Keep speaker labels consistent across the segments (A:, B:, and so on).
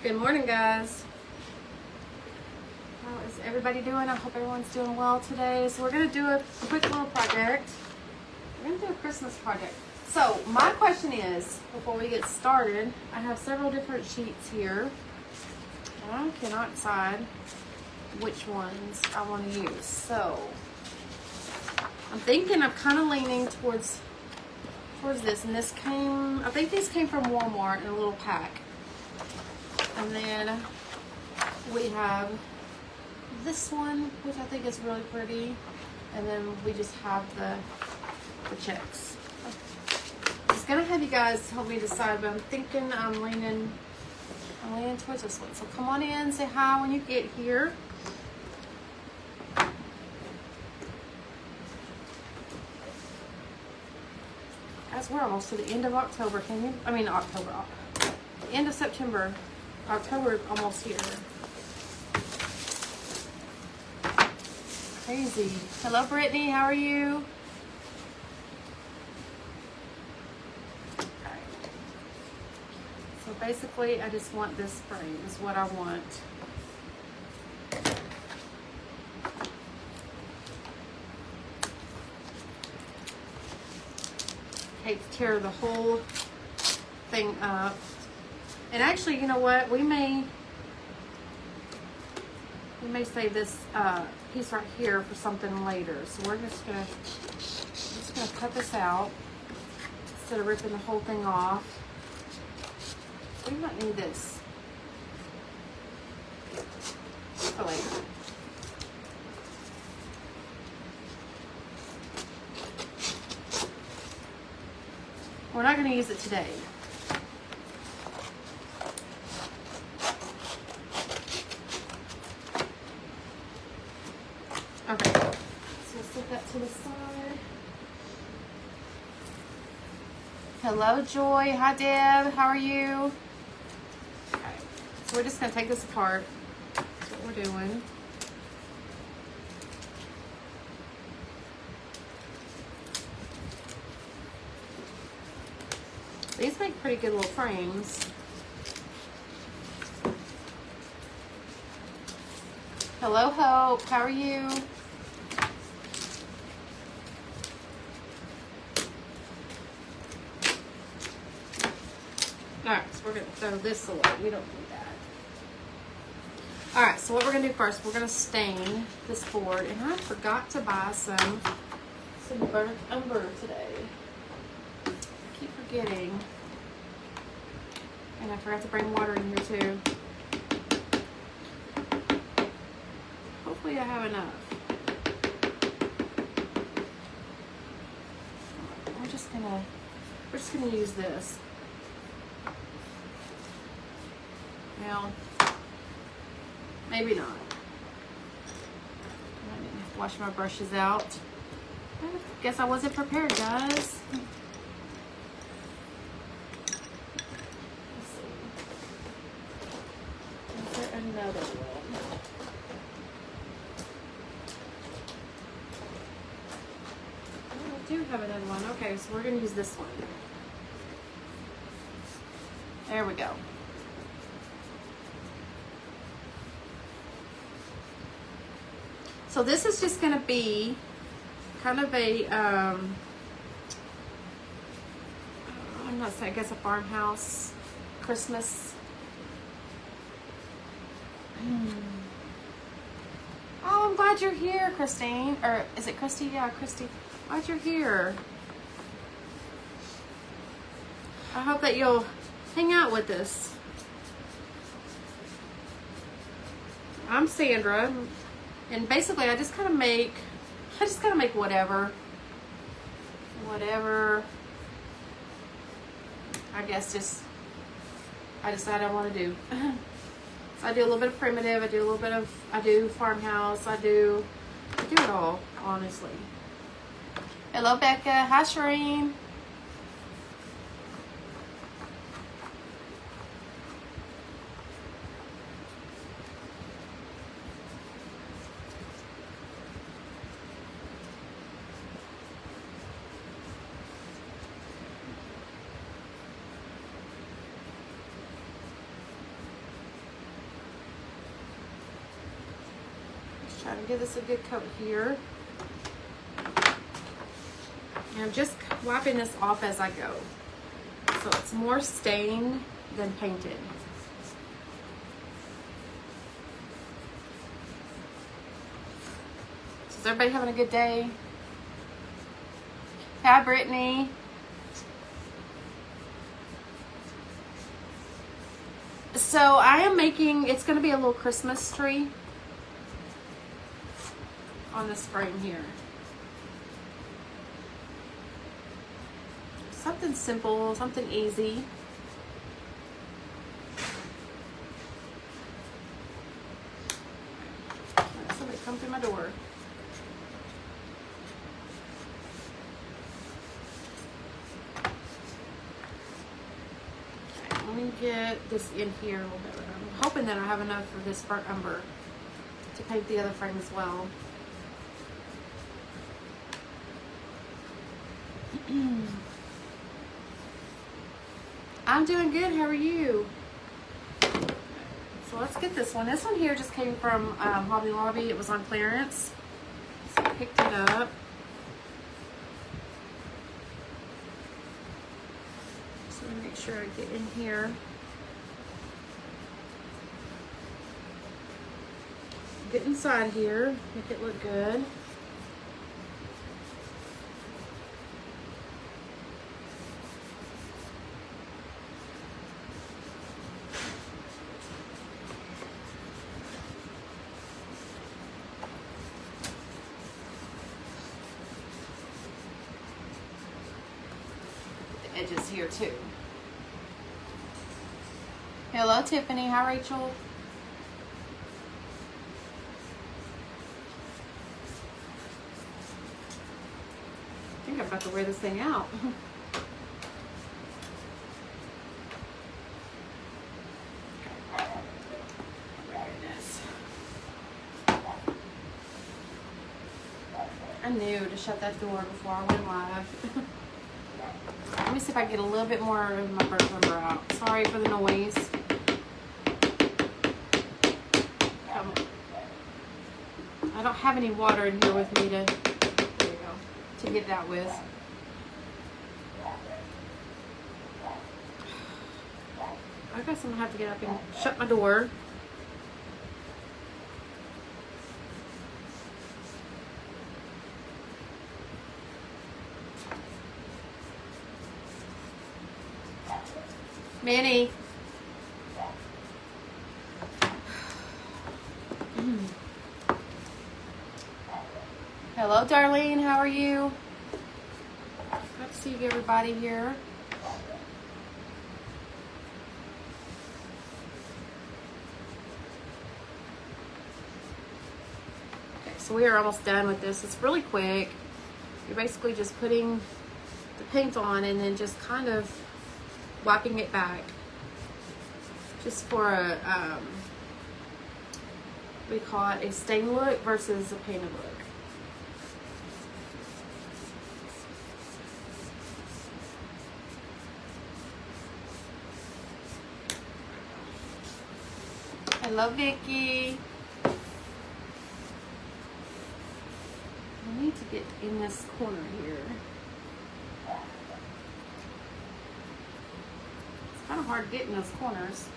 A: Good morning, guys. How is everybody doing? I hope everyone's doing well today. So we're going to do a quick little project. We're going to do a Christmas project. So my question is, before we get started, I have several different sheets here. I cannot decide which ones I want to use. So I'm thinking I'm kind of leaning towards this. And this came, I think these came from Walmart in a little pack. And then we have this one, which I think is really pretty. And then we just have the checks. I was gonna have you guys help me decide, but I'm thinking I'm leaning towards this one. So come on in, say hi when you get here. Guys, we're almost to the end of October. End of September. October is almost here. Crazy. Hello, Brittany. How are you? Okay. So basically, I just want this frame is what I want. Hate to tear the whole thing up. And actually, you know what? We may save this piece right here for something later. So we're just gonna cut this out instead of ripping the whole thing off. We might need this for later. We're not gonna use it today. Okay, so set that to the side. Hello, Joy. Hi, Deb. How are you? Okay, so we're just gonna take this apart. That's what we're doing. These make pretty good little frames. Hello, Hope. How are you? Alright, so we're going to throw this away. We don't need that. Alright, so what we're going to do first, we're going to stain this board. And I forgot to buy some burnt umber today. I keep forgetting. And I forgot to bring water in here too. Hopefully I have enough. We're just gonna use this. Well, maybe not. I need to wash my brushes out. I guess I wasn't prepared, guys. Let's see. Is there another one? Oh, I do have another one. Okay, so we're going to use this one. There we go. So this is just going to be kind of a, I'm not saying, I guess a farmhouse Christmas. Oh, I'm glad you're here, Christine. Or is it Christy? Yeah, Christy. Glad you're here. I hope that you'll hang out with us. I'm Sandra. And basically, I just kind of make whatever, I guess I decide I want to do. So I do a little bit of primitive, I do farmhouse, I do it all, honestly. Hello, Becca. Hi, Shireen. Try to give this a good coat here. And I'm just wiping this off as I go. So it's more stained than painted. So is everybody having a good day? Hi, Brittany. So I am making, it's going to be a little Christmas tree on this frame here. Something simple, something easy. Somebody come through my door. Okay, let me get this in here a little bit. I'm hoping that I have enough for this burnt umber to paint the other frame as well. I'm doing good. How are you? So let's get this one. This one here just came from Hobby Lobby. It was on clearance. So I picked it up. So let me make sure I get in here. Get inside here. Make it look good. Edges here too. Hello Tiffany, hi Rachel. I think I'm about to wear this thing out. I knew to shut that door before I went live. Let me see if I can get a little bit more of my burnt umber out. Sorry for the noise. I don't have any water in here with me to, there you go, to get that with. I guess I'm gonna have to get up and shut my door. Manny. Hello, Darlene. How are you? Good to see everybody here. Okay, so we are almost done with this. It's really quick. You're basically just putting the paint on and then just kind of wiping it back, just for a what do you call it, a stain look versus a painted look. Hello Vicky. I need to get in this corner here. Kind of hard to get in those corners.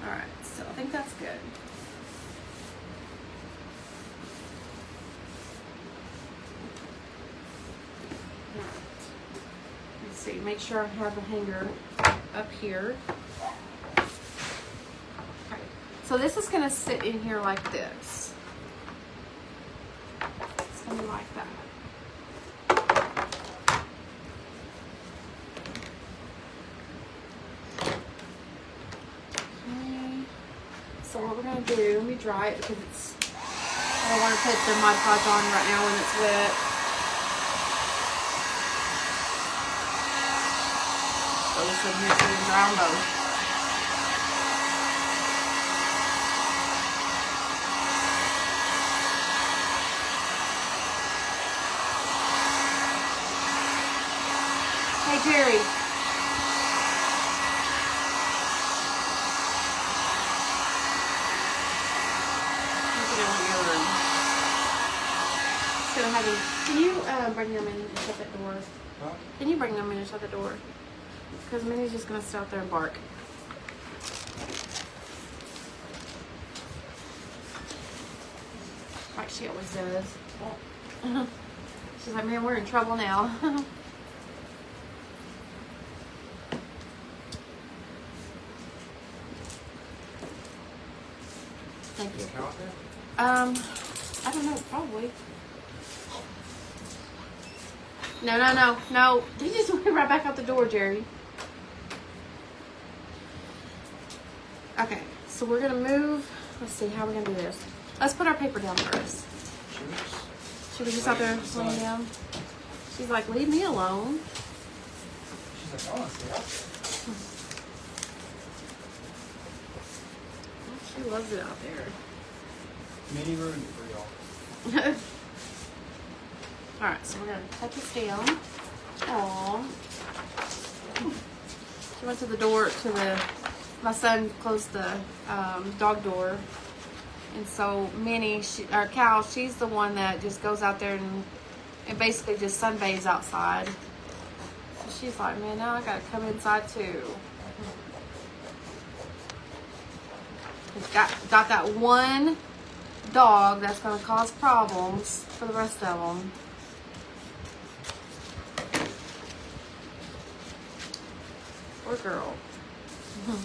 A: All right, so I think that's good. All right. Let's see, make sure I have a hanger up here. Okay. So this is gonna sit in here like this. Like that. Okay. So what we're gonna do, let me dry it because it's, I don't want to put the Mod Podge on right now when it's wet. So this one here is dry on both. Hey Jerry. gonna want your room. Just gonna have you. Can you bring them in and shut that door?
B: Huh?
A: Can you bring them in and shut the door? Because Minnie's just gonna sit out there and bark. Like she always does. She's like, man, we're in trouble now. Thank you.
B: Is Cal out there?
A: I don't know, probably. No. You just went right back out the door, Jerry. Okay, so we're gonna move. Let's see how we're gonna do this. Let's put our paper down first. Should we just out there laying down? She's like, leave me alone.
B: She's like, I want to stay out there.
A: She loves it out there.
B: Mini ruined it for y'all.
A: Alright, so we're gonna cut this down. Aww. She went to the door my son closed the dog door. And so Minnie, Cal, she's the one that just goes out there and basically just sunbathes outside. So she's like, man, now I gotta come inside too. Got that one dog that's gonna cause problems for the rest of them. Poor girl. Okay.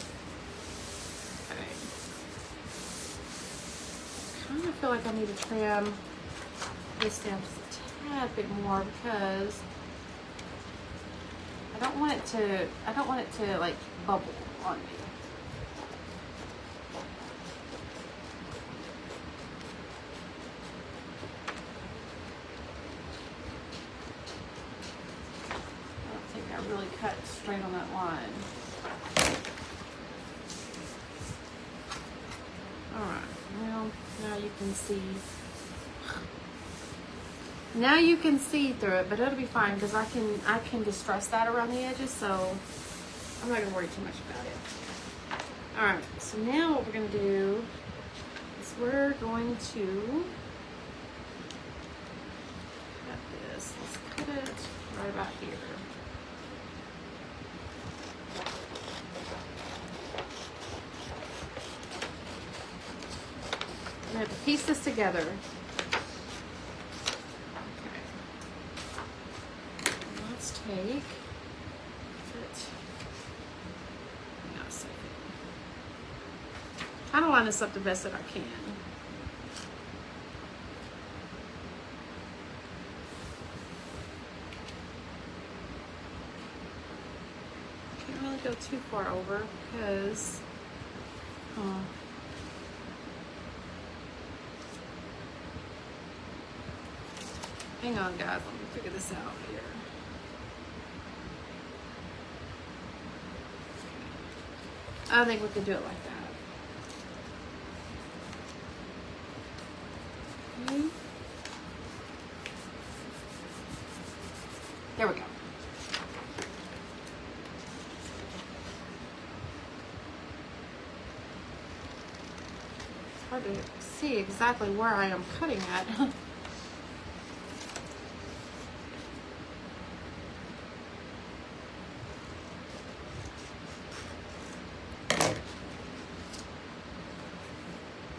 A: I kind of feel like I need to trim this down just a tad bit more because I don't want it to like bubble on me. Really cut straight on that line. Alright, now you can see. Now you can see through it, but it'll be fine because I can distress that around the edges, so I'm not gonna worry too much about it. Alright, so now what we're gonna do is we're going to cut this. Let's cut it right about here. I have to piece this together. Okay. Let's take it. Hang on a second. Kind of line this up the best that I can. Can't really go too far over because. Hang on, guys. Let me figure this out here. I think we could do it like that. Okay. There we go. It's hard to see exactly where I am cutting at.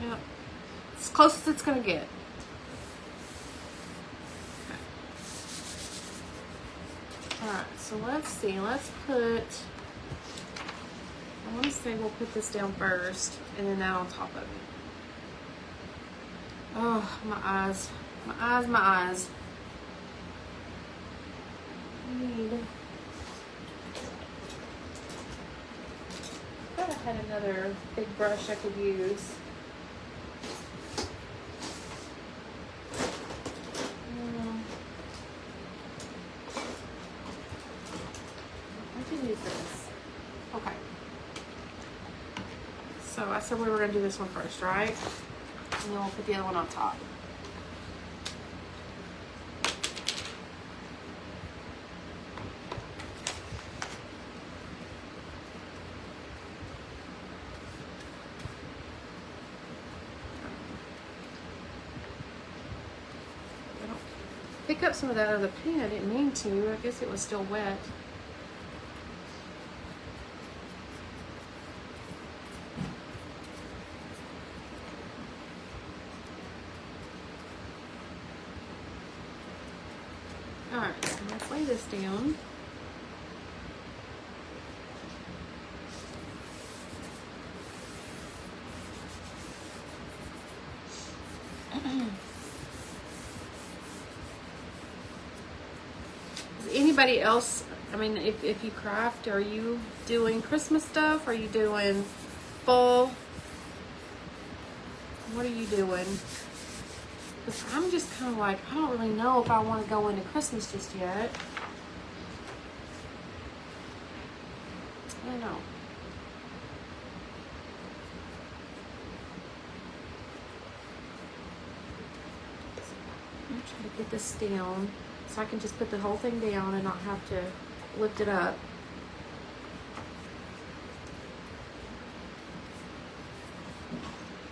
A: Yep. As close as it's going to get. Okay. Alright, so let's see. Let's put, I want to say we'll put this down first and then that on top of it. Oh, my eyes. My eyes, my eyes. I need, I thought I had another big brush I could use. Okay. So I said we were going to do this one first, right? And then we'll put the other one on top. pick up some of that out of the pan. I didn't mean to. I guess it was still wet. Alright, so let's lay this down. Anybody else, I mean, if you craft, are you doing Christmas stuff? Are you doing fall? What are you doing? Because I'm just kind of like, I don't really know if I want to go into Christmas just yet. I don't know. I'm trying to get this down so I can just put the whole thing down and not have to lift it up.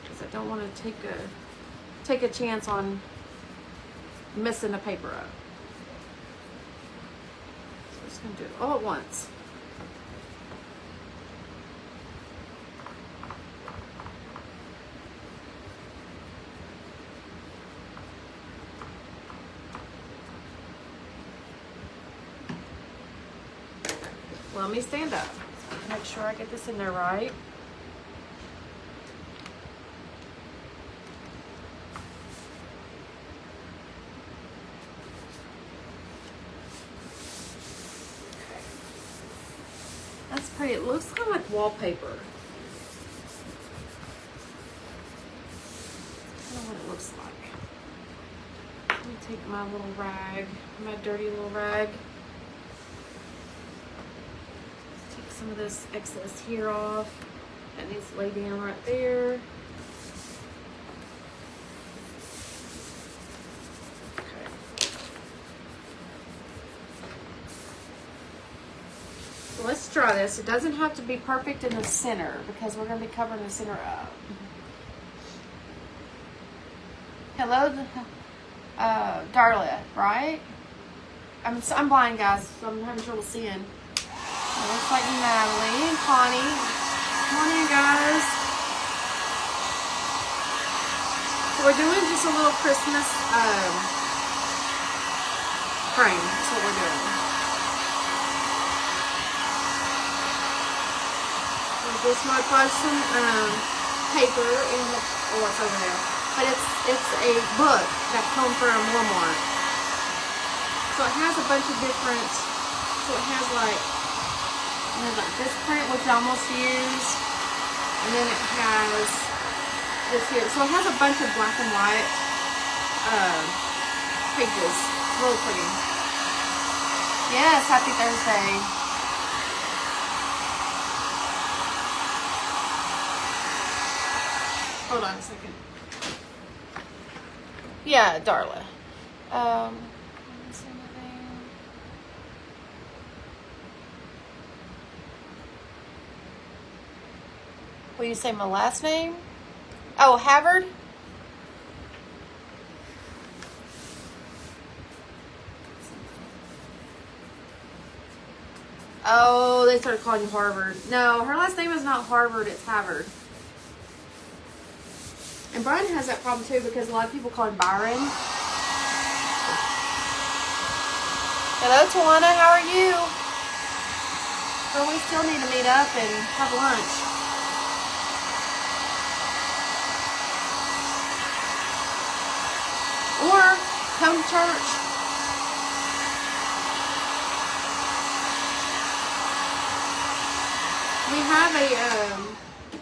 A: Because I don't want to take a chance on messing the paper up. So I'm just going to do it all at once. Let me stand up. Make sure I get this in there right. Okay. That's pretty. It looks kind of like wallpaper. I don't know what it looks like. Let me take my little rag, my dirty little rag. Some of this excess here off. That needs to lay down right there. Okay. So let's try this. It doesn't have to be perfect in the center because we're going to be covering the center up. Hello, Darla, right? I'm blind, guys, so I'm having trouble seeing. It looks like Natalie and Connie. Come on in, guys. So we're doing just a little Christmas frame. That's what we're doing. We just might buy some paper and it's over there. But it's a book that comes from Walmart. So it has a bunch of different. So it has like this print, which I almost used, and then it has this here. So it has a bunch of black and white pages. It's really pretty. Yes, happy Thursday. Hold on a second. Yeah, Darla. Will you say my last name? Oh, Havard? Oh, they started calling you Harvard. No, her last name is not Harvard, it's Havard. And Brian has that problem too because a lot of people call him Byron. Hello, Tawana, how are you? Well, we still need to meet up and have lunch. Or come to church.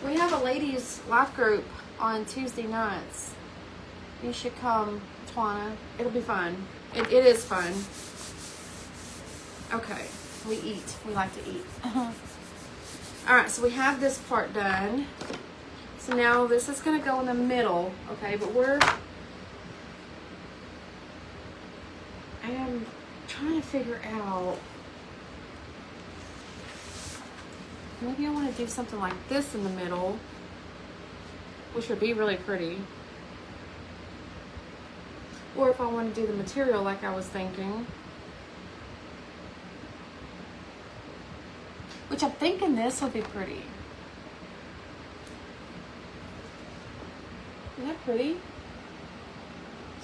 A: We have a ladies' life group on Tuesday nights. You should come, Tawana. It'll be fun. It is fun. Okay, we eat. We like to eat. All right, so we have this part done. So now this is going to go in the middle, okay? But I am trying to figure out, maybe I want to do something like this in the middle, which would be really pretty. Or if I want to do the material like I was thinking. Which I'm thinking this would be pretty. Isn't that pretty?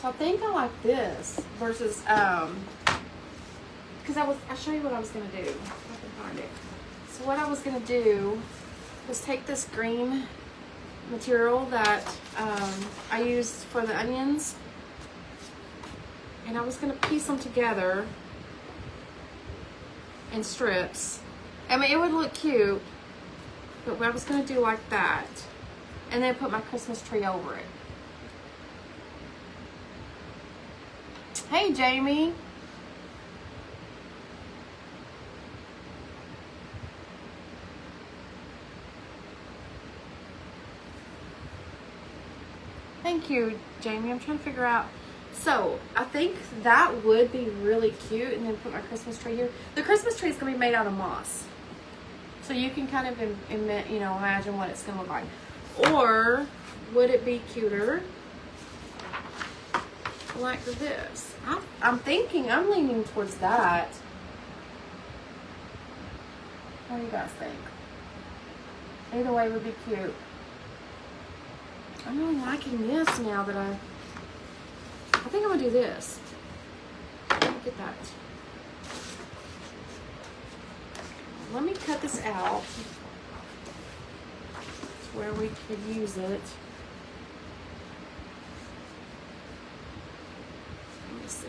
A: So I think I like this versus because I'll show you what I was gonna do. If I can find it. So what I was gonna do was take this green material that I used for the onions, and I was gonna piece them together in strips. I mean, it would look cute, but I was gonna do like that, and then put my Christmas tree over it. Hey, Jamie. Thank you, Jamie. I'm trying to figure out. So, I think that would be really cute, and then put my Christmas tree here. The Christmas tree is going to be made out of moss. So you can kind of, imagine what it's going to look like. Or, would it be cuter like this? I'm leaning towards that. What do you guys think? Either way would be cute. I'm really liking this now that I think I'm gonna do this. Let me get that. Let me cut this out to where we could use it. Let me see.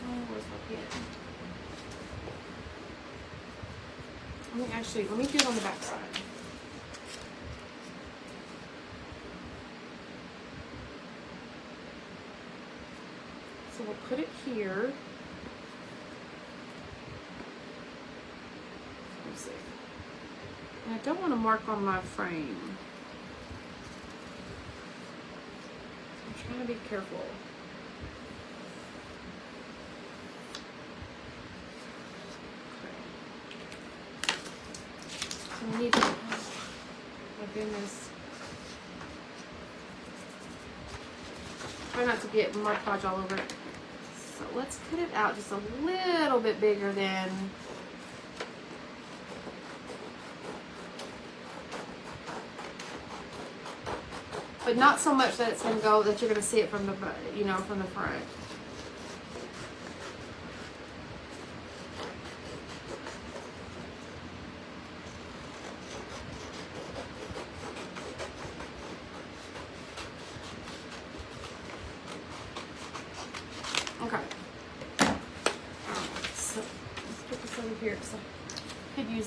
A: Oh, where's my pen? Let me do it on the back side. So we'll put it here. Let's see. And I don't want to mark on my frame. So I'm trying to be careful. I need to, oh my goodness. Try not to get Mod Podge all over it. So let's cut it out just a little bit bigger than, but not so much that it's going to go, that you're going to see it from the, from the front.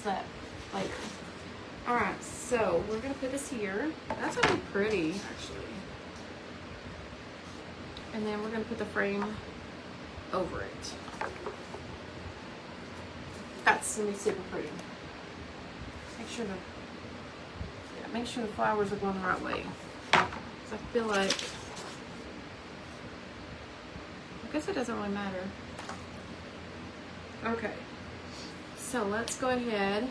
A: That later. Alright, so we're gonna put this here. That's gonna be pretty, actually. And then we're gonna put the frame over it. That's gonna be super pretty. Make sure the flowers are going the right way. So I feel like, I guess it doesn't really matter. Okay. So let's go ahead and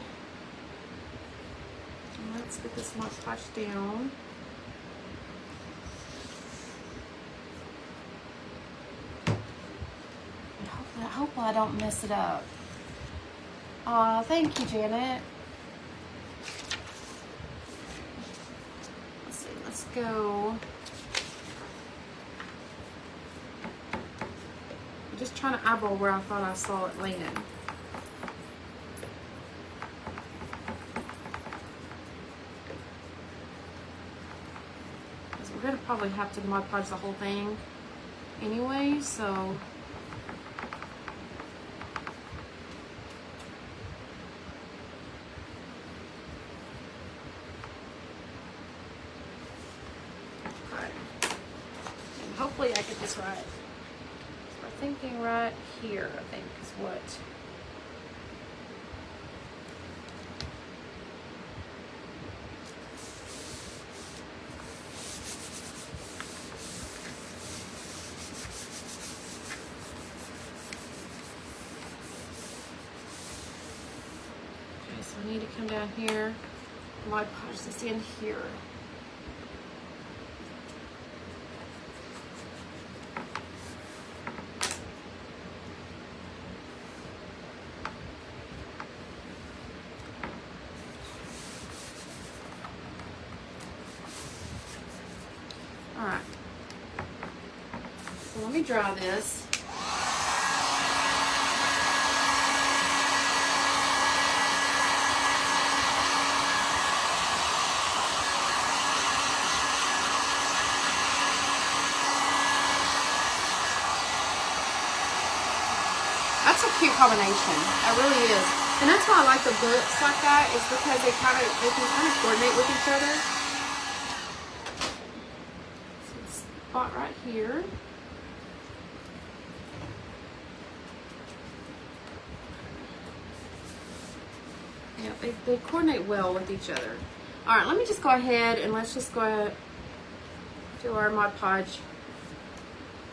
A: let's get this Mod Podge down. And hopefully I don't mess it up. Aw, thank you, Janet. Let's see, let's go. I'm just trying to eyeball where I thought I saw it leaning. We're gonna probably have to Mod Podge the whole thing anyway, so okay. And hopefully I get this right. So we're thinking right here, I think is what. I need to come down here, Mod Podge this in here. Alright. So let me dry this. That's a cute combination. That really is. And that's why I like the books like that, is because they can kind of coordinate with each other. So spot right here. Yeah, they coordinate well with each other. All right, let me just go ahead and let's just go ahead do our Mod Podge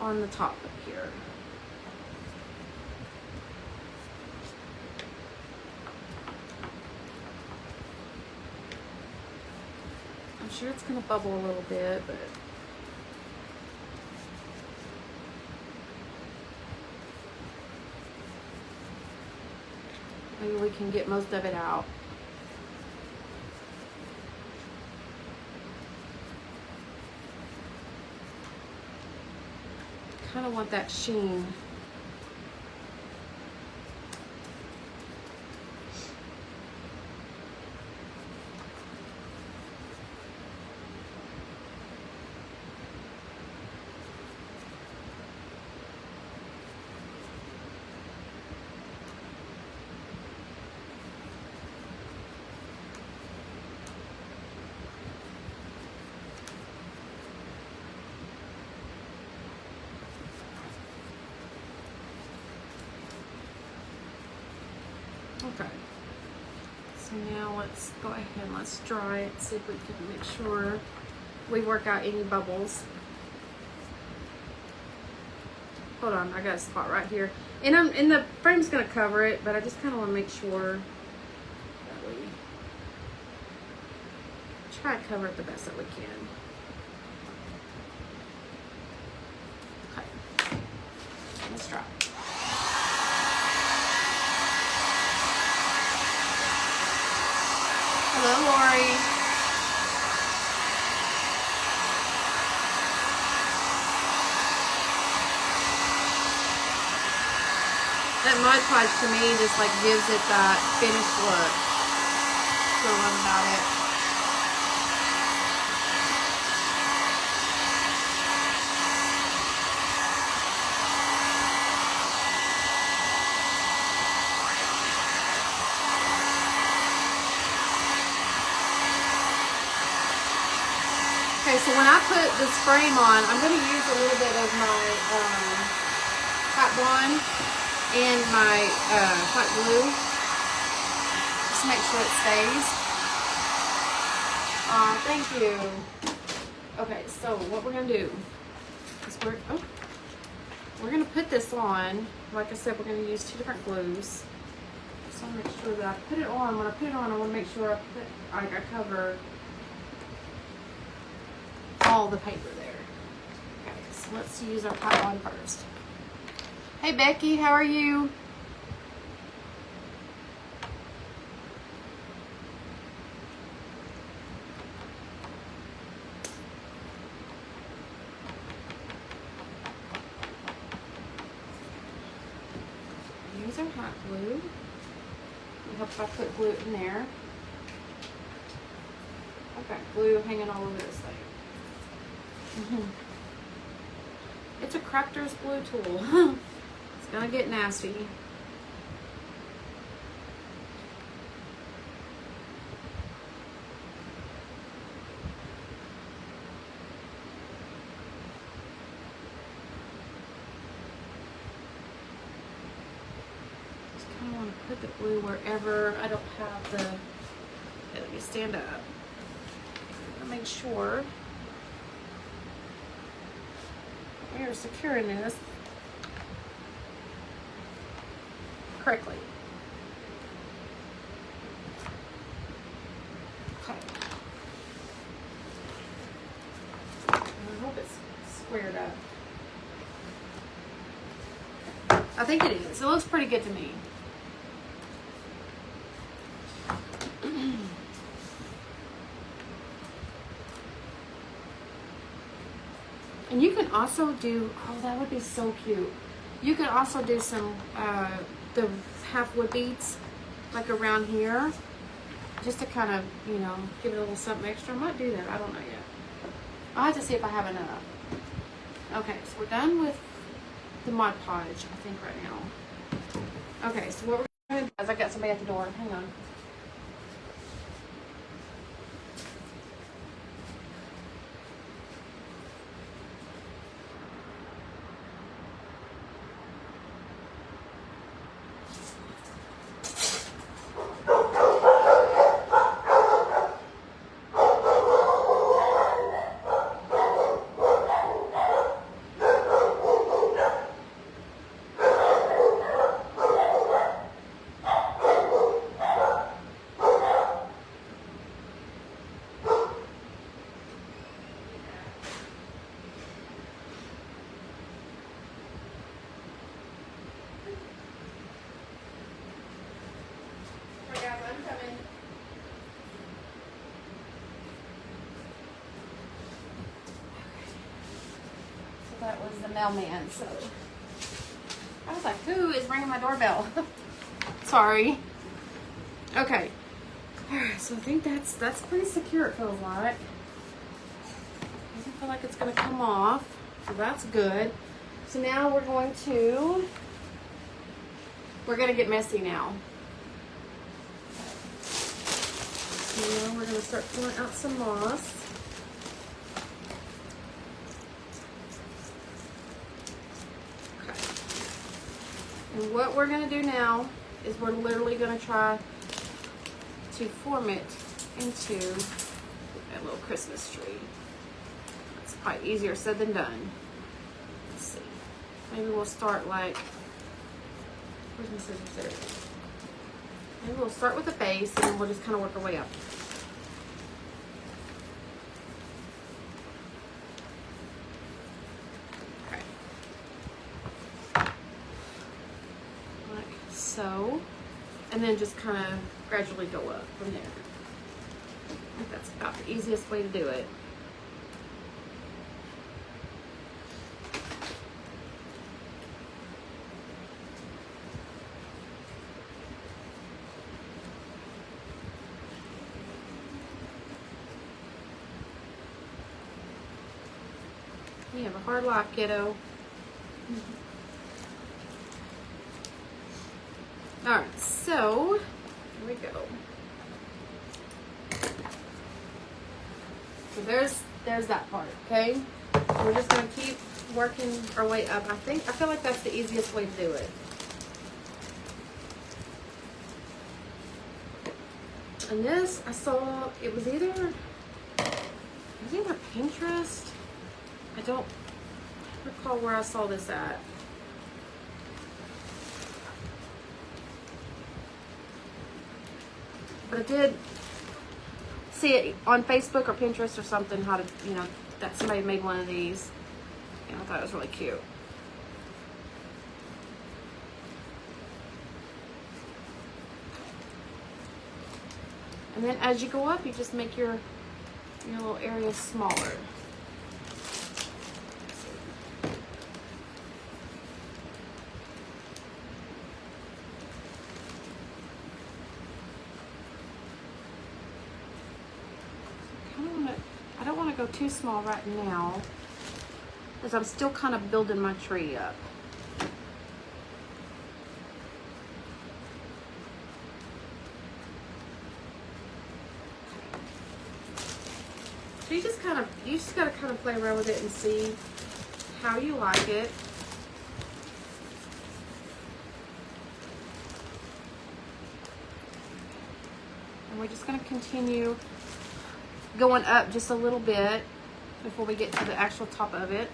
A: on the top up here. I'm sure it's going to bubble a little bit, but maybe we can get most of it out. Kind of want that sheen. Okay, so now let's go ahead and let's dry it, see if we can make sure we work out any bubbles. Hold on, I got a spot right here. And the frame's gonna cover it, but I just kinda wanna make sure that we try to cover it the best that we can. Okay, let's try. Hello, Lori. That Mod Podge to me just like gives it that finished look. So I love about it. Okay, so when I put this frame on, I'm going to use a little bit of my hot blonde and my hot glue, just to make sure it stays. Thank you. Okay, so what we're going to do is we're going to put this on. Like I said, we're going to use 2 different glues. So I'll make sure that I put it on. When I put it on, I want to make sure I cover all the paper there. Okay, so let's use our hot blonde first. Hey Becky, how are you? Use our hot glue. It helps if I put glue in there. I've got glue hanging all over this thing. It's a Crafter's glue tool. It's gonna get nasty. Just kind of want to put the glue wherever I don't have the. Okay, let me stand up. I'm gonna make sure we are securing this correctly. Okay. I hope it's squared up. I think it is. It looks pretty good to me. And you can also do, oh, that would be so cute. You can also do some, the half wood beads, like around here, just to kind of, you know, give it a little something extra. I might do that. I don't know yet. I'll have to see if I have enough. Okay, so we're done with the Mod Podge, I think, right now. Okay, so what we're going to do is I got somebody at the door. Hang on. That was the mailman, so I was like, who is ringing my doorbell? Sorry. Okay. Alright, so I think that's pretty secure, it feels like. Doesn't feel like it's gonna come off, so that's good. So now we're gonna get messy now. So now we're gonna start pulling out some moss. And what we're going to do now is we're literally going to try to form it into a little Christmas tree. It's probably easier said than done. Let's see. Maybe we'll start like, where's my scissors? There it is. Maybe we'll start with the base and then we'll just kind of work our way up. So, and then just kind of gradually go up from there. I think that's about the easiest way to do it. You have a hard life, kiddo. Alright, so here we go. So there's that part, okay? We're just gonna keep working our way up. I feel like that's the easiest way to do it. And this, I saw, it was either Pinterest. I don't recall where I saw this at. But I did see it on Facebook or Pinterest or something, how to, you know, that somebody made one of these. And I thought it was really cute. And then as you go up, you just make your little area smaller. I don't want to go too small right now, because I'm still kind of building my tree up. So you just gotta kind of play around with it and see how you like it. And we're just gonna continue going up just a little bit before we get to the actual top of it.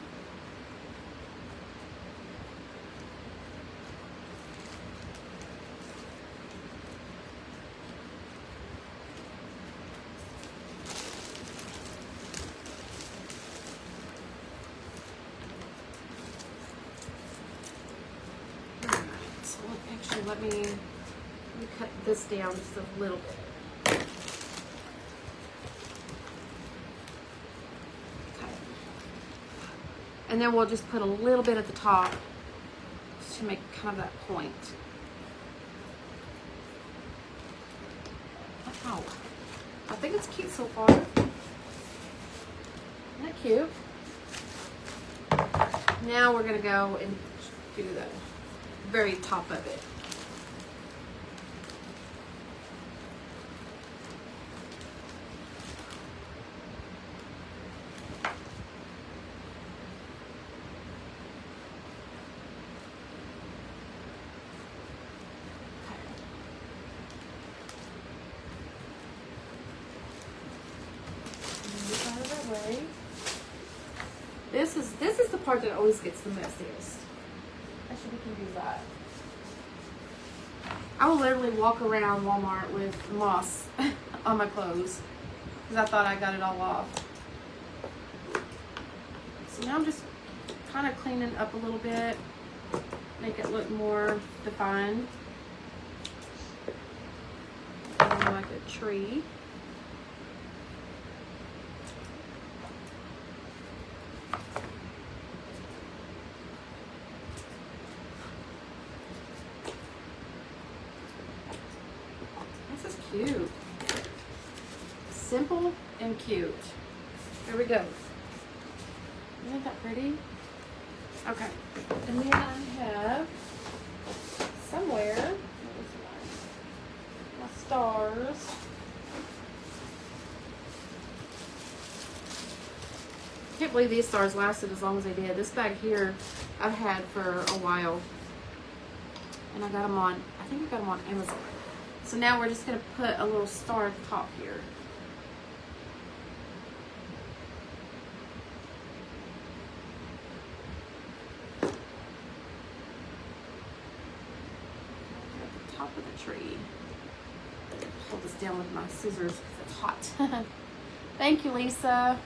A: Alright, so actually let me cut this down just a little bit. And then we'll just put a little bit at the top to make kind of that point. Wow. I think it's cute so far. Isn't that cute? Now we're gonna go and do the very top of it. This is the part that always gets the messiest. Actually, we can do that. I will literally walk around Walmart with moss on my clothes because I thought I got it all off. So now I'm just kind of cleaning up a little bit, make it look more defined, like a tree. Cute. Simple and cute. There we go. Isn't that pretty? Okay. And then I have somewhere my stars. I can't believe these stars lasted as long as they did. This bag here I've had for a while. And I got them on, I think I got them on Amazon. So now we're just going to put a little star at the top here. At the top of the tree. Hold this down with my scissors because it's hot. Thank you, Lisa.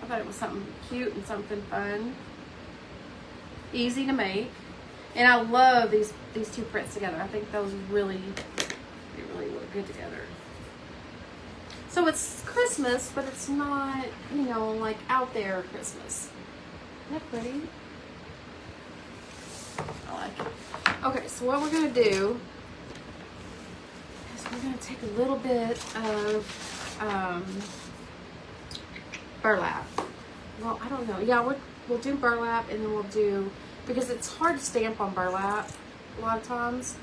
A: I thought it was something cute and something fun. Easy to make. And I love these two prints together. I think those really look good together. So it's Christmas, but it's not, you know, like out there Christmas. Isn't that pretty? I like it. Okay, so what we're gonna do is we're gonna take a little bit of burlap. Well, I don't know. Yeah, we'll do burlap, and then we'll do, because it's hard to stamp on burlap a lot of times.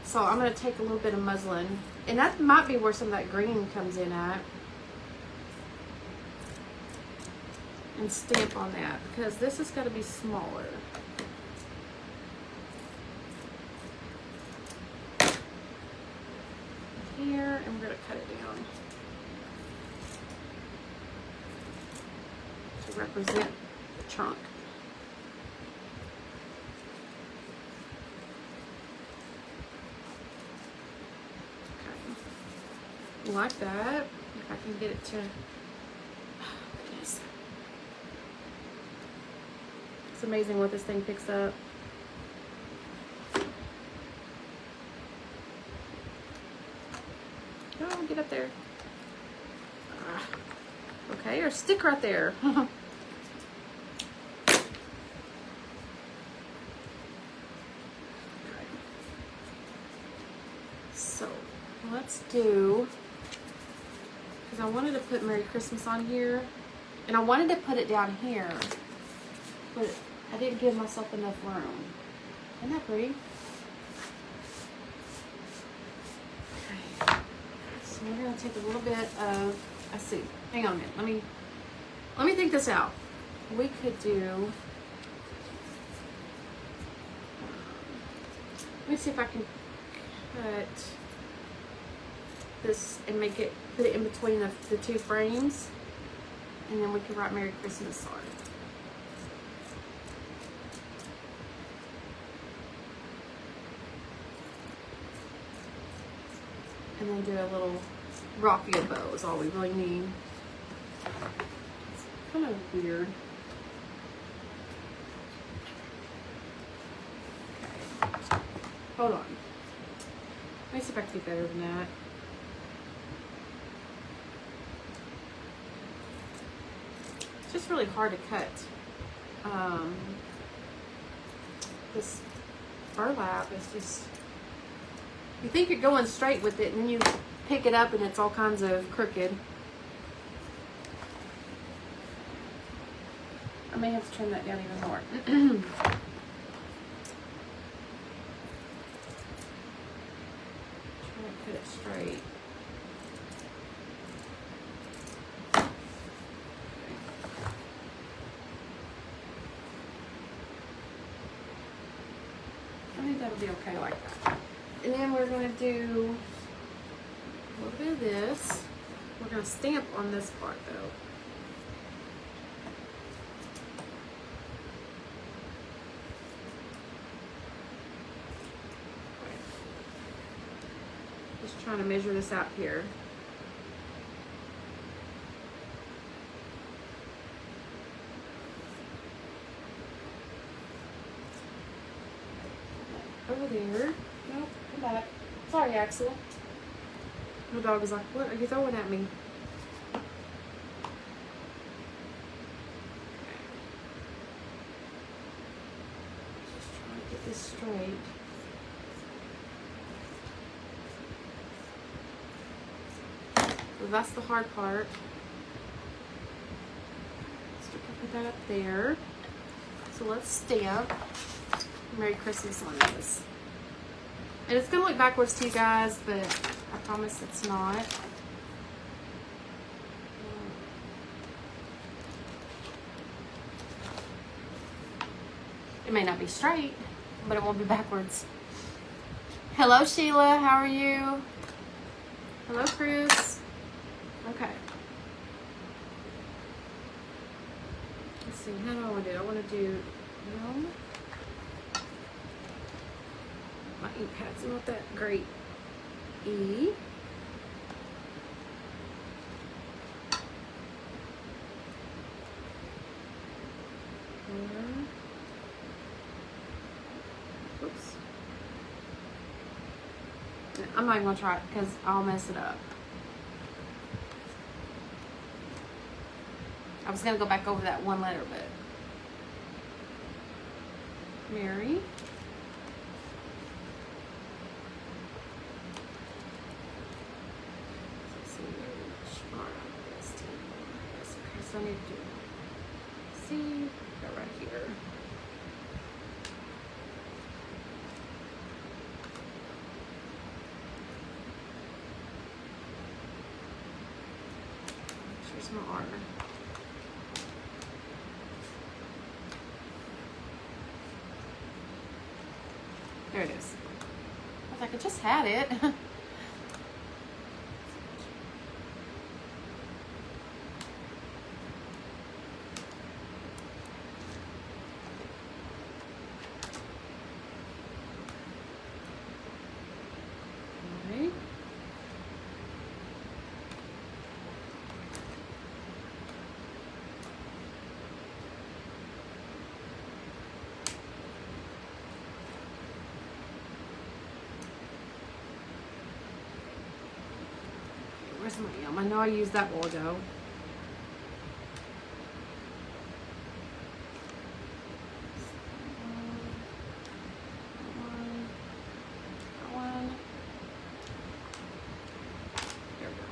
A: So I'm going to take a little bit of muslin, and that might be where some of that green comes in at, and stamp on that, because this is going to be smaller. Here, and we're going to cut it down to represent the trunk. Like that. If I can get it to, oh goodness. It's amazing what this thing picks up. Oh, get up there. Okay, or stick right there. Okay. So let's do, I wanted to put Merry Christmas on here, and I wanted to put it down here, but I didn't give myself enough room. Isn't that pretty? Okay. So we're gonna take a little bit of, I see. Hang on a minute. Let me think this out. We could do. Let me see if I can cut this and make it, put it in between the two frames, and then we can write Merry Christmas on it. And then do a little raffia bow is all we really need. It's kind of weird. Okay. Hold on. Let me see if I can do better than that. just really hard to cut this burlap. It's just, you think you're going straight with it, and then you pick it up and it's all kinds of crooked. I may have to trim that down even more. Trying to cut it straight. I think that'll be okay like that. And then we're going to do a little bit of this. We're going to stamp on this part though. Just trying to measure this out here. Over there. Nope, come back. Sorry, Axel. My dog is like, what are you throwing at me? Just trying to get this straight. So that's the hard part. So we can put that up there. So let's stamp Merry Christmas on this. And it's gonna look backwards to you guys, but I promise it's not. It may not be straight, but it won't be backwards. Hello, Sheila. How are you? Hello, Chris. Okay. Let's see. How do I want to do it? I want to do, no. My ink pad's not that great. E. Oops. I'm not even gonna try it because I'll mess it up. I was gonna go back over that one letter, but Mary. So I need to do C, go right here. Here's my R. There it is. I was like, I just had it. Where's my M? I know I used that while ago. There we go.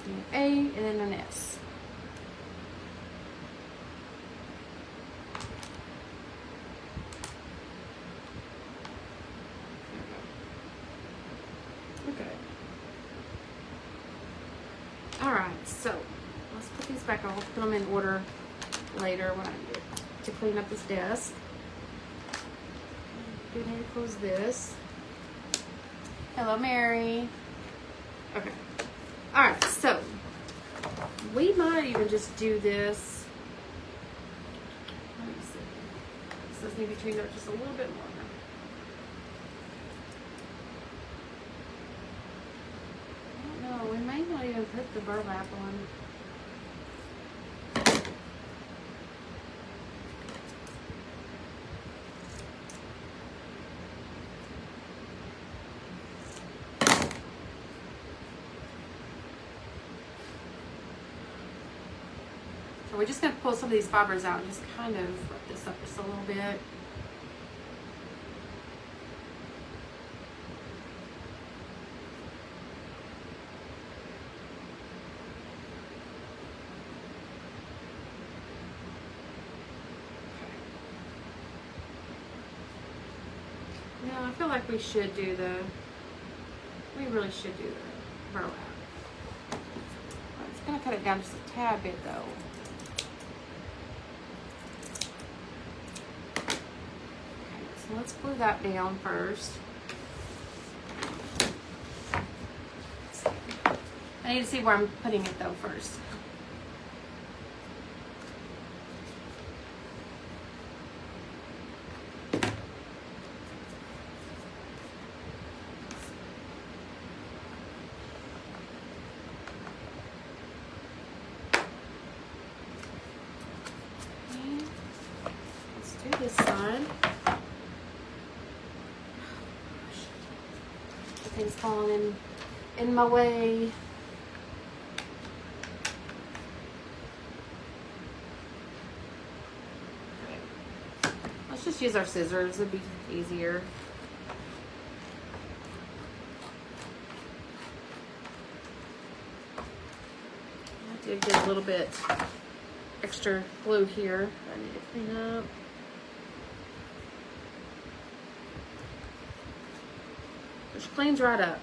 A: Okay. A and then an S. So let's put these back. I'll put them in order later when I get to clean up this desk. Go ahead and close this. Hello, Mary. Okay. All right. So we might even just do this. Let me see. This does need to be tuned up just a little bit more. We may not even put the burlap on. So we're just going to pull some of these fibers out and just kind of rub this up just a little bit. No, I feel like we should do we really should do the burlap. It's going to cut it down just a tad bit though. So let's glue that down first. I need to see where I'm putting it though first. Okay. Let's do this side. Things falling in my way. Let's just use our scissors, it'd be easier. I did get a little bit extra glue here I need to clean up. Which cleans right up.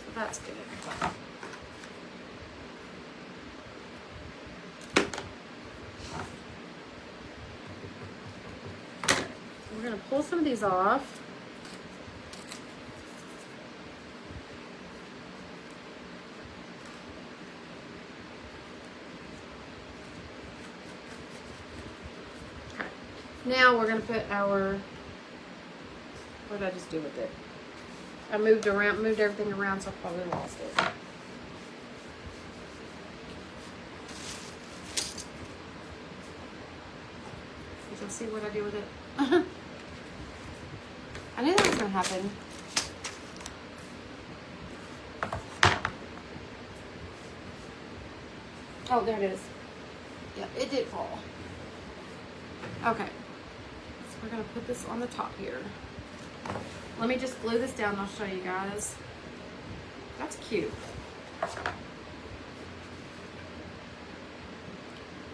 A: So that's good. So we're going to pull some of these off. Okay. Now we're going to put our, what did I just do with it? I moved everything around, so I probably lost it. Did y'all see what I do with it? I knew that was gonna happen. Oh, there it is. Yep, it did fall. Okay. So we're gonna put this on the top here. Let me just glue this down and I'll show you guys. That's cute.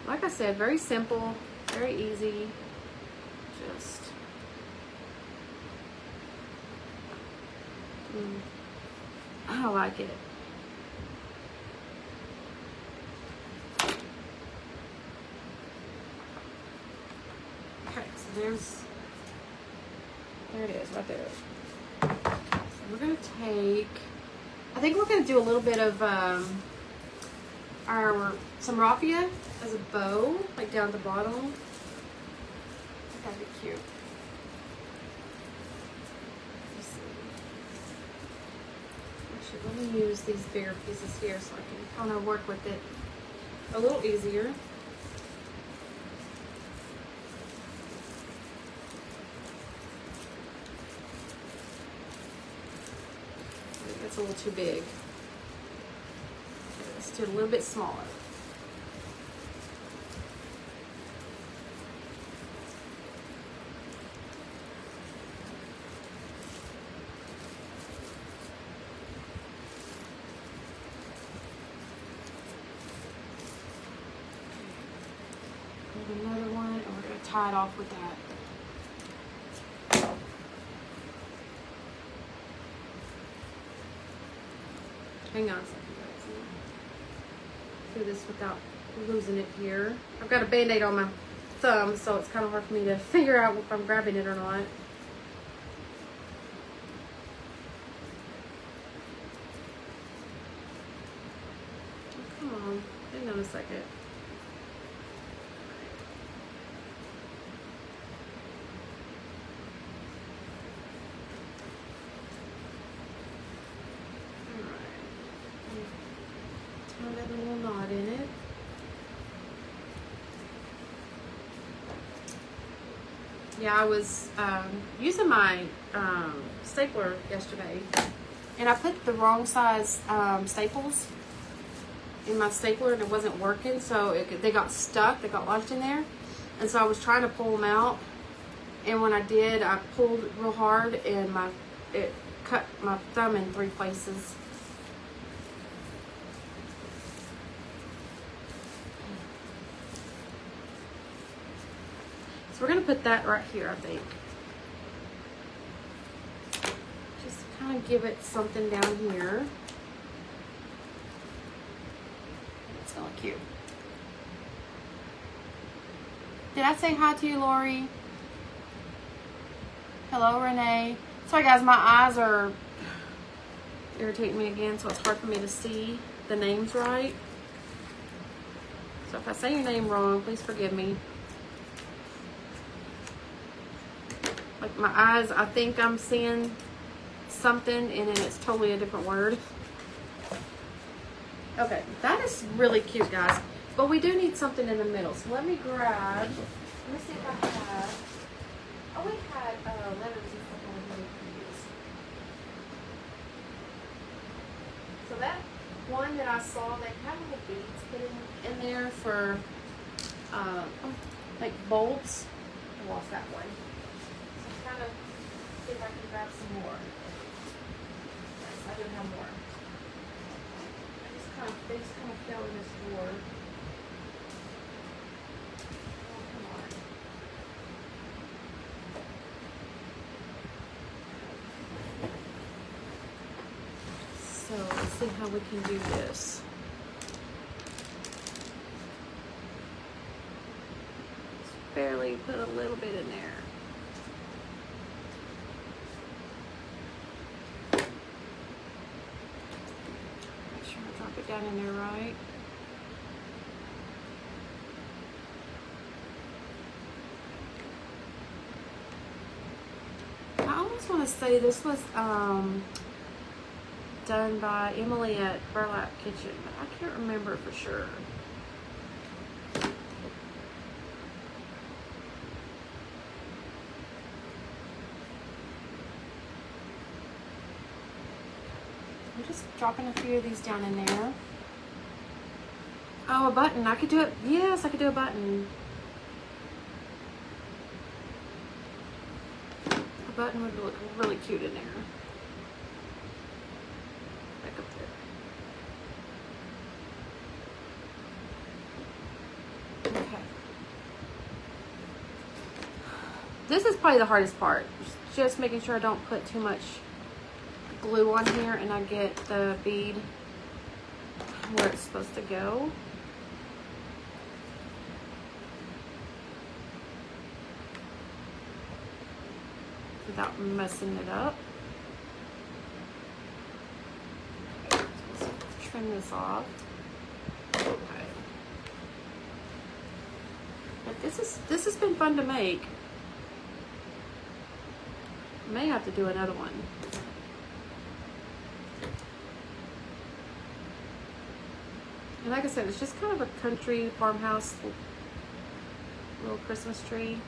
A: Like I said, very simple, very easy. Just I like it. Okay, so there it is, right there. So we're gonna take, I think we're gonna do a little bit of some raffia as a bow, like down at the bottom. That'd be cute. Let's see. Actually, let me use these bigger pieces here so I can kind of work with it a little easier. That's a little too big. Okay, let's do it a little bit smaller. Another one, and we're going to tie it off with that. Hang on a second, guys. Do this without losing it here. I've got a band-aid on my thumb, so it's kind of hard for me to figure out if I'm grabbing it or not. Oh, come on. Hang on a second. That little knot in it. Yeah, I was using my stapler yesterday, and I put the wrong size staples in my stapler and it wasn't working, so they got stuck. They got lodged in there, and so I was trying to pull them out. And when I did, I pulled real hard, and it cut my thumb in 3 places. So we're gonna put that right here, I think. Just kind of give it something down here. It's gonna look cute. Did I say hi to you, Lori? Hello, Renee. Sorry, guys, my eyes are irritating me again, so it's hard for me to see the names right. So if I say your name wrong, please forgive me. Like my eyes, I think I'm seeing something and then it's totally a different word. Okay, that is really cute, guys. But we do need something in the middle. So let me see if I have, oh, we had letters and stuff I was really confused. So that one that I saw, they had little beads put in there for like bolts. I lost that one. Kind of see if I can grab some more. Yes, I do have more. They just kind of fell in this drawer. Oh, come on. So let's see how we can do this. Just barely put a little bit in there. Down in there, right? I almost want to say this was done by Emily at Burlap Kitchen, but I can't remember for sure. I'm just dropping a few of these down in there. Oh, a button. I could do it. Yes, I could do a button. A button would look really cute in there. Back up there. Okay. This is probably the hardest part. Just making sure I don't put too much glue on here and I get the bead where it's supposed to go. Without messing it up. So let's trim this off. Okay. But this has been fun to make. May have to do another one. And like I said, it's just kind of a country farmhouse little Christmas tree.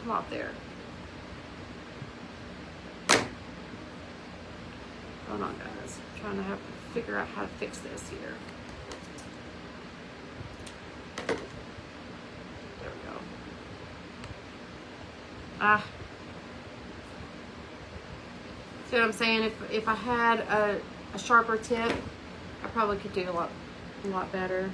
A: Come out there. Hold on, guys. I'm trying to figure out how to fix this here. There we go. Ah. See what I'm saying? If I had a sharper tip, I probably could do a lot better.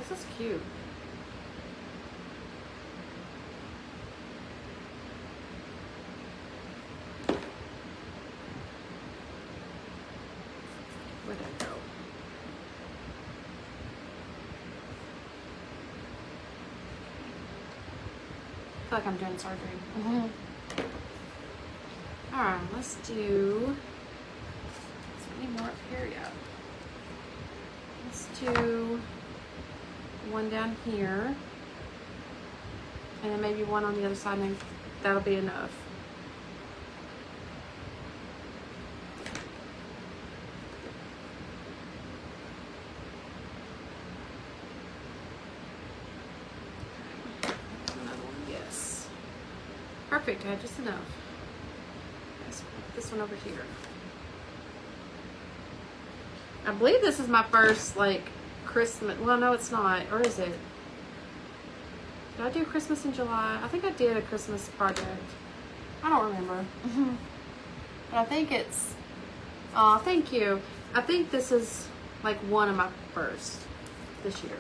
A: This is cute. Where'd that go? I feel like I'm doing surgery. All right, let's do. Is there any more up here yet? Let's do one down here, and then maybe one on the other side, and that'll be enough. perfect. I had just enough. Let's put this one over here. I believe this is my first, like, Christmas. Well, no, it's not. Or is it? Did I do Christmas in July? I think I did a Christmas project. I don't remember. But I think it's... Oh, thank you. I think this is, like, one of my first this year.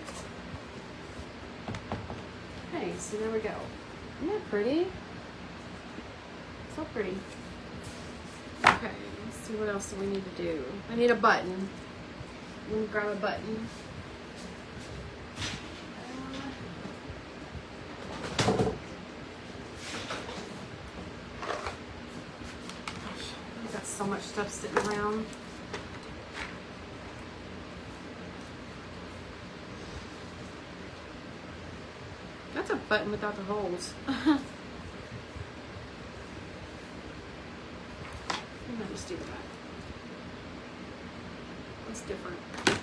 A: Okay, so there we go. Isn't that pretty? So pretty. Okay, let's see what else do we need to do. I need a button. Let me grab a button. I've got so much stuff sitting around. That's a button without the holes. I might just do that. That's different. I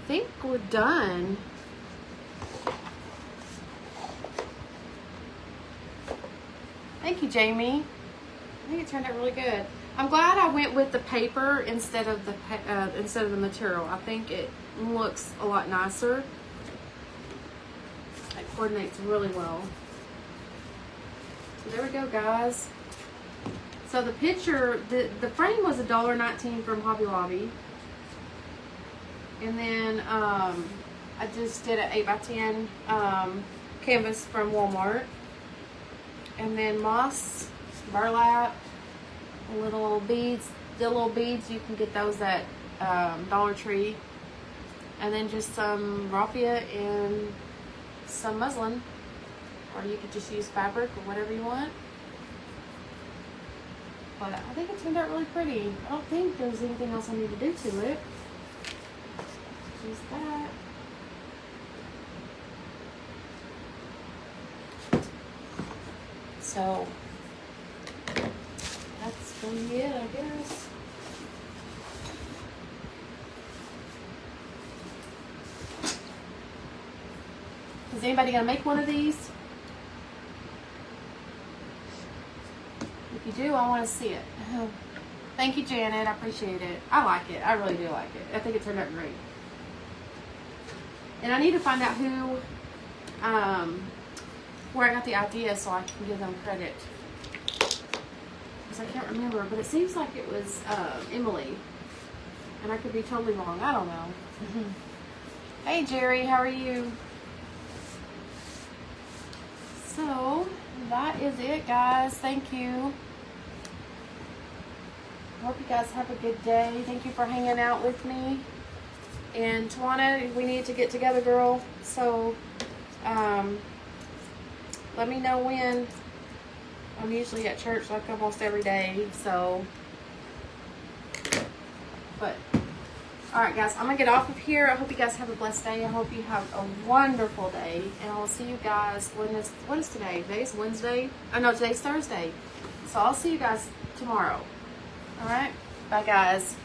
A: think we're done. Thank you, Jamie. I think it turned out really good. I'm glad I went with the paper instead of the material. I think it looks a lot nicer. It coordinates really well. So there we go, guys. So the picture, the frame was $1.19 from Hobby Lobby. And then I just did an 8x10 canvas from Walmart. And then moss, burlap, little beads. The little beads, you can get those at Dollar Tree. And then just some raffia and some muslin. Or you could just use fabric or whatever you want. But I think it turned out really pretty. I don't think there's anything else I need to do to it. Just that. So that's gonna be it, I guess. Is anybody gonna make one of these? If you do, I want to see it. Thank you, Janet. I appreciate it. I like it. I really do like it. I think it turned out great. And I need to find out who, where I got the idea so I can give them credit. Because I can't remember, but it seems like it was Emily. And I could be totally wrong. I don't know. Hey, Jerry. How are you? So, that is it, guys. Thank you. Hope you guys have a good day. Thank you for hanging out with me. And Tawana, we need to get together, girl. So, let me know when. I'm usually at church like almost every day. So, but, alright guys, I'm going to get off of here. I hope you guys have a blessed day. I hope you have a wonderful day. And I'll see you guys what is today? Today's Wednesday? Oh no, today's Thursday. So I'll see you guys tomorrow. Alright? Bye guys.